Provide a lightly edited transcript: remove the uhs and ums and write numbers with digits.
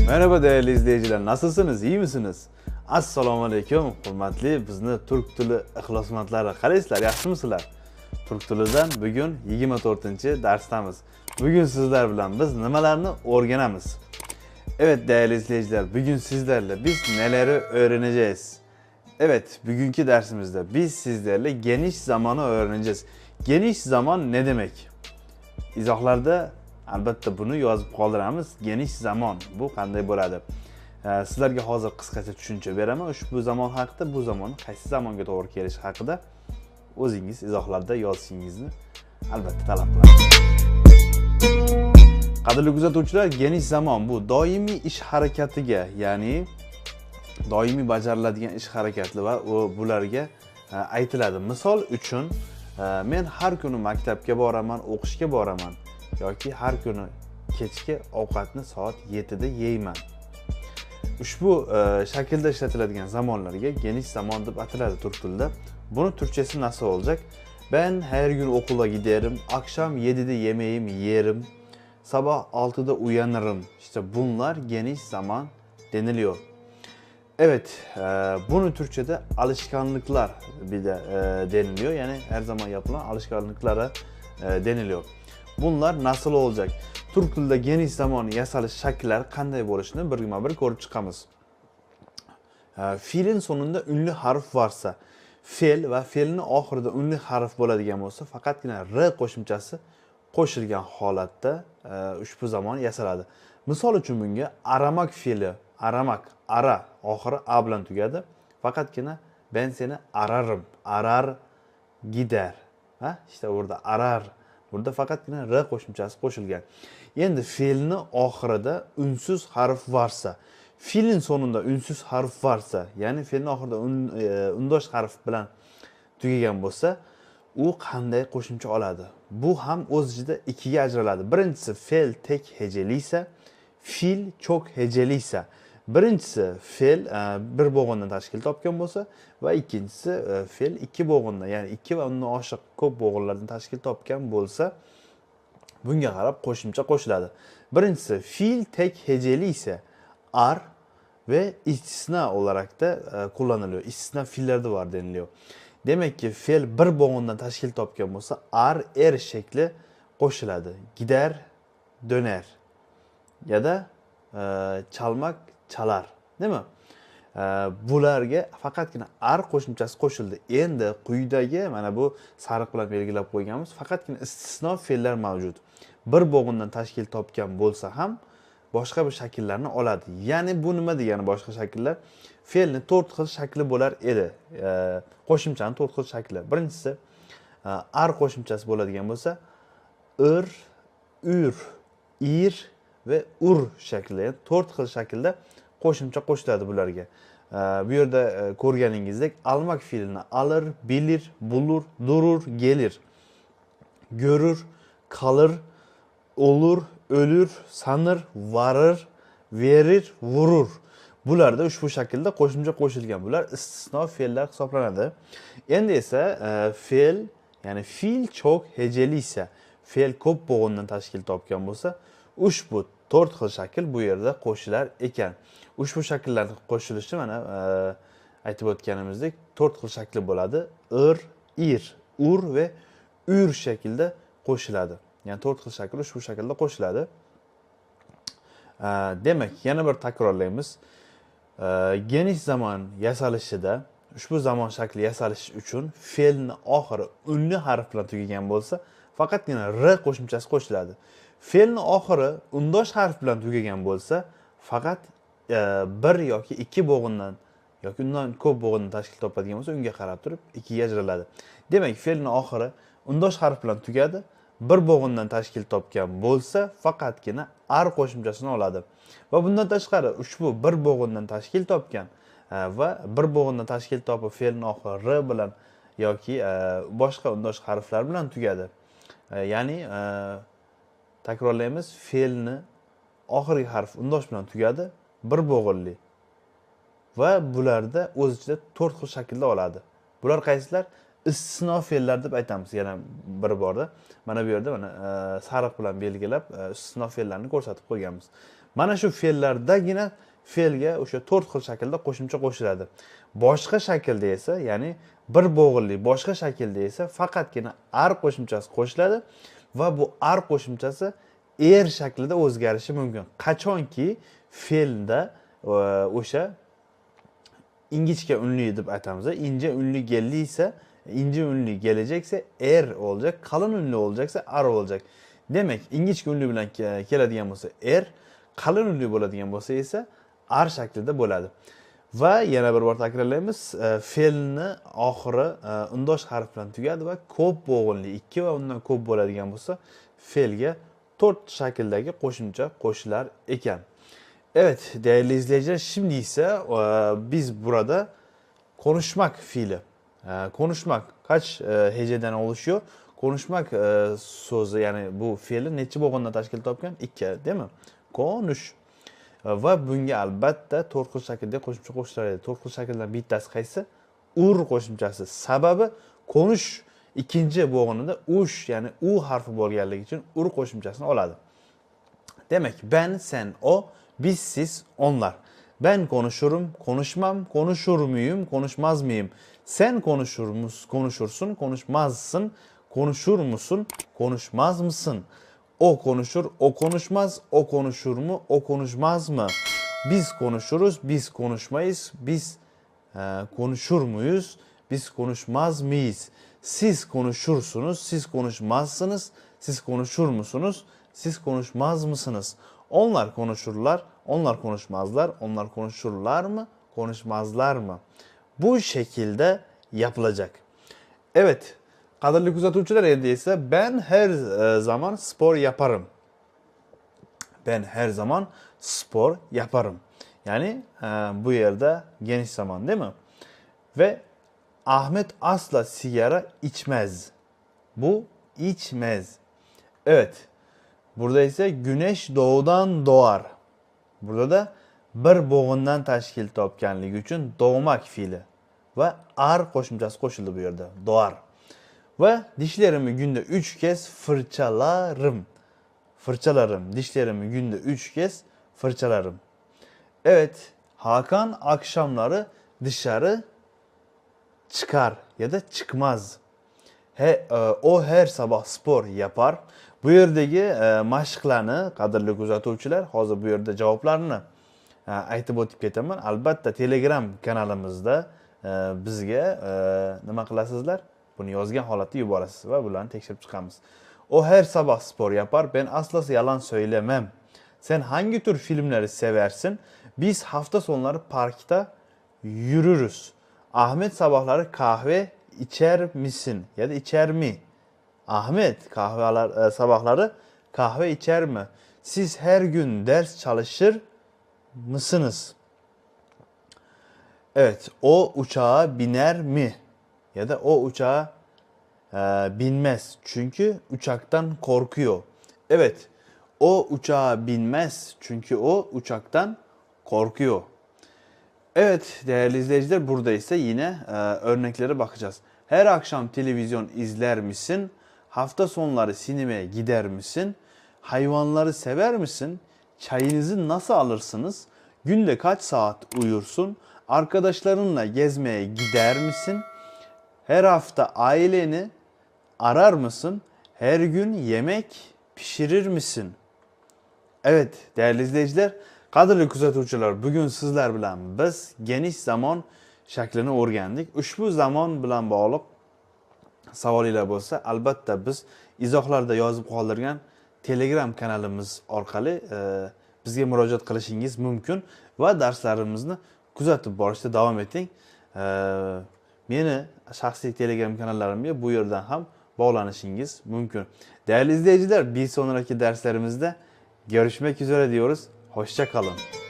Merhaba değerli izleyiciler, nasılsınız, iyi misiniz? Assalomu alaykum, hurmatli bizni turk tili ixlosmandlari. Qalaysizlar, yaxshimisizlar? Turk tilidan bugun 24-darsdamiz. Bugün sizler bilan biz nimalarni o'rganamiz? Evet değerli izleyiciler, bugün sizlerle biz neleri öğreneceğiz? Evet, bugünkü dersimizde biz sizlerle geniş zamanı öğreneceğiz. Geniş zaman ne demek? İzohlarda albatta buni yozib qoldiramiz. Geniş zaman bu qanday bo'ladi? Sizlarga hozir qisqacha tushuncha beraman. Ushbu zamon haqida, bu zamon qaysi zamonga to'g'ri kelishi haqida o'zingiz izohlarda yozishingizni albatta talab qilaman. Qadrli kuzatuvchilar, genish zamon bu doimiy ish harakatiga, ya'ni doimiy bajariladigan ish harakatlar va bularga aytiladi. Misol uchun men har kuni maktabga boraman, o'qishga boraman yoki har kuni kechki ovqatni soat 7 da yeyman. Ushbu shaklda ishlatiladigan zamonlarga geniş zaman deb ataladi turk tilida. Buni turkchasi nasıl olacak? Ben her gün okula giderim, akşam 7'de yemeğimi yerim, sabah 6'da uyanırım. İşte bunlar geniş zaman deniliyor. Evet, bunu Türkçe'de alışkanlıklar bir de deniliyor. Yani her zaman yapılan alışkanlıklara deniliyor. Bunlar nasıl olacak? Turk tilida geniş zaman yasalish shakllari qanday bo'lishini birma-bir ko'rib chiqamiz. Fe'lin sonunda ünlü harf varsa, fe'l va fe'lning oxirida ünlü harf bo'ladigan bo'lsa, faqatgina r qo'shimchasi qo'shilgan holatda ushbu zamon yasaladi. Misol uchun bunga aramak fe'li, aramak, ara oxiri a bilan tugadi. Faqatgina ben seni ararım, arar gider. Ha? İşte orada arar. Burada faqatgina r qo'shimchasi qo'shilgan. Endi fe'lni oxirida unsiz harf varsa, fe'lin sonunda unsiz harf varsa, ya'ni fe'lni oxirida undosh harf bilan tugagan bo'lsa, u qanday qo'shimcha oladi? Bu ham o'z ichida ikkiga ajraladi. Birinchisi fe'l tek heceliysa, fe'l çok heceliysa. Birinchisi fe'l bir bo'g'indan tashkil topgan bo'lsa va ikkinchisi fe'l ikki bo'g'indan, ya'ni ikki va undan oshiq ko'p bo'g'inlardan tashkil topgan bo'lsa, bunga qarab qo'shimcha qo'shiladi. Birinchisi fe'l tek heceli ise ar ve istisna olarak da kullanılıyor. İstisna fiillerde var deniliyor. Demek ki fe'l bir bo'g'indan tashkil topgan bo'lsa, ar er şekli qo'shiladi. Gider, döner ya da çalmak, çalar, değil mi? Bularga faqatgina ar qo'shimchasi qo'shildi. Endi quyidagi mana bu sariq bilan belgilab qo'yganmiz, faqatgina istisno fe'llar mavjud. Bir bo'g'indan tashkil topgan bo'lsa ham boshqa bir shakllarni oladi. Ya'ni bu nima degani boshqa shakllar? Fe'lni 4 xil shakli bo'lar edi. Qo'shimchaning 4 xil shakli. Birinchisi ar qo'shimchasi bo'ladigan bo'lsa, ir, ür, ir ve ur şekli, 4 xil shaklda qo'shimcha qo'shiladi bularga. Bu yerda ko'rganingizdek almak fe'lini alır, bilir, bulur, durur, gelir, görür, kalır, olur, ölür, sanır, varır, verir, vurur. Bularda ushbu shaklda qo'shimcha qo'shilgan. Bular istisno fe'llar hisoblanadi. Endi esa fe'l, ya'ni fe'l çok heceli ise, fe'l ko'p bo'g'indan tashkil topgan bo'lsa, ushbu 4 xil shakl bu yerda qo'shilar ekan. Ushbu shakllarning qo'shilishi mana aytib o'tganimizdek 4 xil shakli bo'ladi. Ir, ir, ur ve ür shaklda qo'shiladi. Yani 4 xil shakl ushbu shaklda qo'shiladi. Demak, yana bir takrorlaymiz. Geniş zaman yasalishida, ushbu zamon shakli yasalishi uchun fe'lni oxiri unli harf bilan tugagan bo'lsa, faqatgina r qo'shimchasi qo'shiladi. Fe'lni oxiri undosh harf bilan tugagan bo'lsa, faqat bir yoki ikki bo'g'indan yoki undan ko'p bo'g'indan tashkil topadigan bo'lsa, unga qarab turib ikkiga ajraladi. Demak, fe'lni oxiri undosh harf bilan tugadi, bir bo'g'indan tashkil topgan bo'lsa, faqatgina ar qo'shimchasini oladi. Va bundan tashqari ushbu bir bo'g'indan tashkil topgan va bir bo'g'indan tashkil topib fe'lni oxiri r bilan yoki boshqa undosh harflar bilan tugadi. Ya'ni takrorlaymiz, fe'lni oxirgi harf undosh bilan tugadi, bir bo'g'inli va bularda o'z ichida 4 xil shaklda oladi. Bular qaysilar? istisno fe'llar deb aytamiz yana bir borda. Mana bu yerda mana sariq bilan belgilab istisno fe'llarni ko'rsatib qo'yganmiz. Mana shu fe'llardagina fe'lga o'sha 4 xil shaklda qo'shimcha qo'shiladi. Boshqa shaklda esa, ya'ni bir bo'g'inli boshqa shaklda esa faqatgina ar qo'shimchasi qo'shiladi va bu ar qo'shimchasi er shaklida o'zgarishi mumkin. Qachonki fe'lda o'sha ingichka unli deb aytamiz. Ince unli geldiyse, ince unli gelecekse er olacak, kalın unli olacaksa ar olacak. Demek ingichka unli bilan keladigan bo'lsa er, qalin unli bo'ladigan bo'lsa esa ar shaklida bo'ladi. Va yana bir bor takrorlaymiz, fe'lni oxiri undosh harf bilan tugadi va ko'p bo'g'inli 2 va undan ko'p bo'ladigan bo'lsa fe'lga 4 shakldagi qo'shimcha qo'shilar ekan. Evet değerli izleyiciler, şimdi ise biz burada konuşmak fiili. Konuşmak kaç heceden oluşuyor? Konuşmak sözü yani bu fiili neçe bo'g'indan tashkil topgan? 2, değil mi? Konuş. Va bunga albatta 4 xil shaklda qo'shimcha qo'shiladi. 4 xil shakldan bittasi qaysi? Ur qo'shimchasi. Sababi konuş ikinci bo'g'inida ush, ya'ni u harfi bo'lganligi uchun ur qo'shimchasini oladi. Demek ben, sen, o, biz, siz, onlar. Ben konuşurum, konuşmam, konuşur muyum, konuşmaz mıyım? Sen konuşursun, konuşmazsın, konuşur musun, konuşmaz mısın? O konuşur, o konuşmaz, o konuşur mu, o konuşmaz mı? Biz konuşuruz, biz konuşmayız, biz konuşur muyuz, biz konuşmaz mıyız? Siz konuşursunuz, siz konuşmazsınız, siz konuşur musunuz, siz konuşmaz mısınız? Onlar konuşurlar, onlar konuşmazlar, onlar konuşurlar mı, konuşmazlar mı? Bu şekilde yapılacak. Evet, qadrli kuzatuvchilar, endi esa ben her zaman spor yaparım. Ben her zaman spor yaparım. Yani bu yerde geniş zaman değil mi? Ve Ahmet asla sigara içmez. Bu içmez. Evet. Burada ise güneş doğudan doğar. Burada da bir bo'g'indan tashkil topganligi uchun doğmak fiili va ar qo'shimchasi qo'shildi bu yerda. Doğar. Ve dişlerimi günde 3 kez fırçalarım. Fırçalarım. Dişlerimi günde 3 kez fırçalarım. Evet, Hakan akşamları dışarı çıkar ya da çıkmaz. O her sabah spor yapar. Bu yerdagi mashqlarni, qadrli kuzatuvchilar, hozir bu yerda javoblarni aytib o'tib ketaman. Albatta Telegram kanalimizda bizga nima qilasizlar? Buni yozgan holatda yuborasiz va bularni tekshirib chiqamiz. O her sabah spor yapar. Ben asla yalan söylemem. Sen hangi tür filmleri seversin? Biz hafta sonları parkta yürürüz. Ahmet sabahları kahve içer misin? Ya da içer mi? Ahmet sabahları kahve içer mi? Siz her gün ders çalışır mısınız? Evet, o uçağa biner mi? Ya da o uçağa binmez. Çünkü uçaktan korkuyor. Evet, o uçağa binmez. Çünkü o uçaktan korkuyor. Evet değerli izleyiciler, burada ise yine örneklere bakacağız. Her akşam televizyon izler misin? Hafta sonları sinemaya gider misin? Hayvanları sever misin? Çayınızı nasıl alırsınız? Günde kaç saat uyursun? Arkadaşlarınla gezmeye gider misin? Her hafta aileni arar mısın? Her gün yemek pişirir misin? Evet değerli izleyiciler, qadrli kuzatuvchilar, bugun sizlar bilan biz geniş zaman shaklini o'rgandik. Ushbu zamon bilan bog'liq savolinglar bo'lsa, albatta biz izohlarda yozib qoldirgan Telegram kanalimiz orqali bizga murojaat qilishingiz mumkin va darslarimizni kuzatib borishda davom eting. Meni shaxsiy Telegram kanallarimga bu yerdan ham bog'lanishingiz mumkin. Değerli izleyiciler, bir sonraki derslerimizde görüşmek üzere diyoruz. Hoşça kalın.